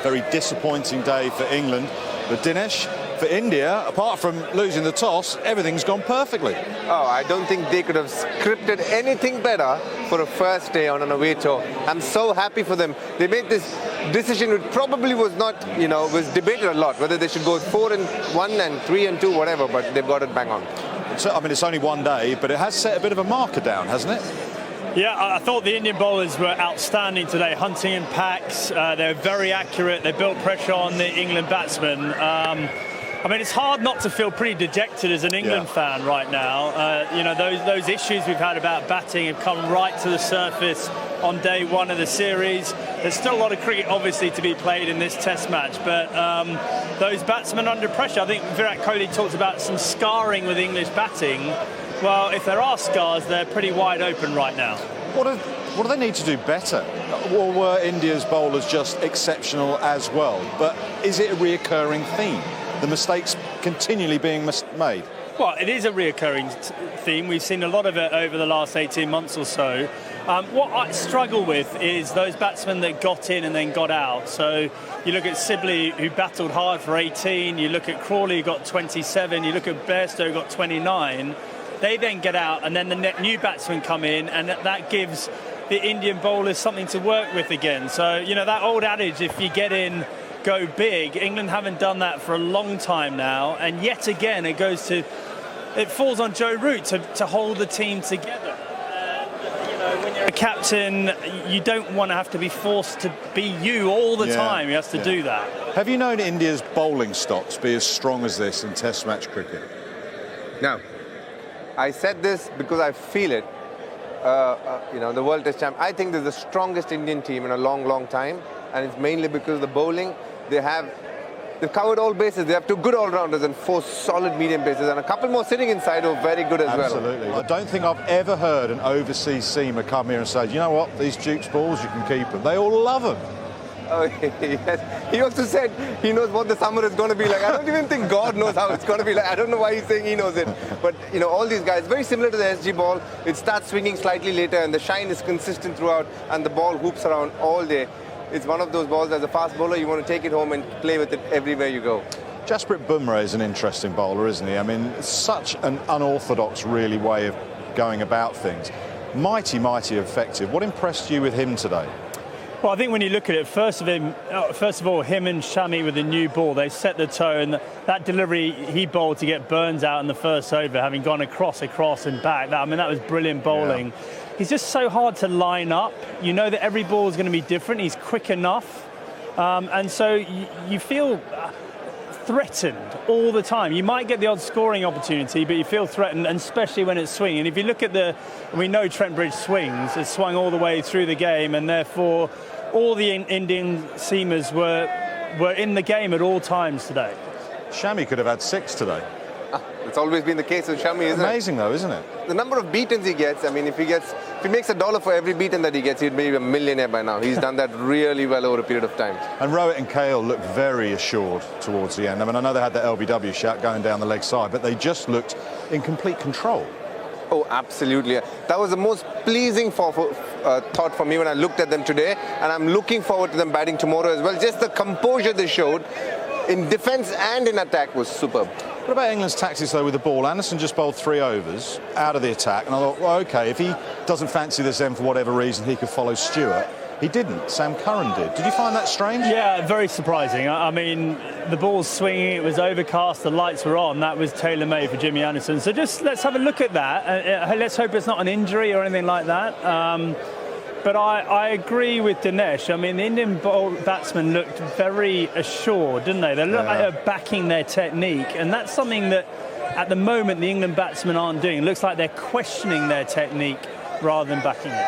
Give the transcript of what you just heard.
very disappointing day for England. But Dinesh, for India, apart from losing the toss, everything's gone perfectly. Oh, I don't think they could have scripted anything better for a first day on an away tour. I'm so happy for them. They made this decision which probably was not, was debated a lot, whether they should go 4-1 and 3-2, whatever, but they've got it bang on. So, I mean, it's only one day, but it has set a bit of a marker down, hasn't it? Yeah, I thought the Indian bowlers were outstanding today, hunting in packs. They're very accurate. They built pressure on the England batsmen. I mean, it's hard not to feel pretty dejected as an England fan right now. Those issues we've had about batting have come right to the surface on day one of the series. There's still a lot of cricket, obviously, to be played in this Test match, but those batsmen under pressure. I think Virat Kohli talked about some scarring with English batting. Well, if there are scars, they're pretty wide open right now. What do they need to do better? Or were India's bowlers just exceptional as well? But is it a reoccurring theme? The mistakes continually being made? Well, it is a reoccurring theme. We've seen a lot of it over the last 18 months or so. What I struggle with is those batsmen that got in and then got out. So you look at Sibley, who battled hard for 18. You look at Crawley, who got 27. You look at Bairstow, who got 29. They then get out, and then the new batsmen come in, and that gives the Indian bowlers something to work with again. So, that old adage, if you get in, go big. England haven't done that for a long time now, and yet again it falls on Joe Root to hold the team together. When you're a captain, you don't want to have to be forced to be you all the time. You have to do that. Have you known India's bowling stocks be as strong as this in Test match cricket? No. I said this because I feel it. The World Test Champ. I think they're the strongest Indian team in a long, long time, and it's mainly because of the bowling. They've covered all bases. They have 2 good all-rounders and 4 solid medium bases, and a couple more sitting inside who are very good as well. Absolutely. I don't think I've ever heard an overseas seamer come here and say, you know what, these Duke's balls, you can keep them. They all love them. Oh, yes. He also said he knows what the summer is going to be like. I don't even think God knows how it's going to be like. I don't know why he's saying he knows it. But, all these guys, very similar to the SG ball. It starts swinging slightly later, and the shine is consistent throughout, and the ball hoops around all day. It's one of those balls, as a fast bowler, you want to take it home and play with it everywhere you go. Jasprit Bumrah is an interesting bowler, isn't he? I mean, such an unorthodox, really, way of going about things. Mighty, mighty effective. What impressed you with him today? Well, I think when you look at it, first of all, him and Shami with the new ball, they set the tone. That delivery he bowled to get Burns out in the first over, having gone across and back. That was brilliant bowling. Yeah. He's just so hard to line up. You know that every ball is going to be different. He's quick enough. And so you feel threatened all the time. You might get the odd scoring opportunity, but you feel threatened, and especially when it's swinging. If you look at we know Trent Bridge swings. It's swung all the way through the game, and therefore all the Indian seamers were in the game at all times today. Shami could have had 6 today. It's always been the case with Shami, isn't it? Amazing, though, isn't it? The number of beatons he gets, I mean, if he makes $1 for every beaten that he gets, he'd be a millionaire by now. He's done that really well over a period of time. And Rohit and Kale looked very assured towards the end. I mean, I know they had the LBW shot going down the leg side, but they just looked in complete control. Oh, absolutely. That was the most pleasing thought for me when I looked at them today, and I'm looking forward to them batting tomorrow as well. Just the composure they showed in defence and in attack was superb. What about England's tactics, though, with the ball? Anderson just bowled 3 overs out of the attack, and I thought, well, OK, if he doesn't fancy this end for whatever reason, he could follow Stewart. He didn't. Sam Curran did. Did you find that strange? Yeah, very surprising. I mean, the ball's swinging, it was overcast, the lights were on. That was tailor-made for Jimmy Anderson. So just let's have a look at that. Let's hope it's not an injury or anything like that. But I agree with Dinesh. I mean, the Indian batsmen looked very assured, didn't they? They looked like they were backing their technique. And that's something that, at the moment, the England batsmen aren't doing. It looks like they're questioning their technique rather than backing it.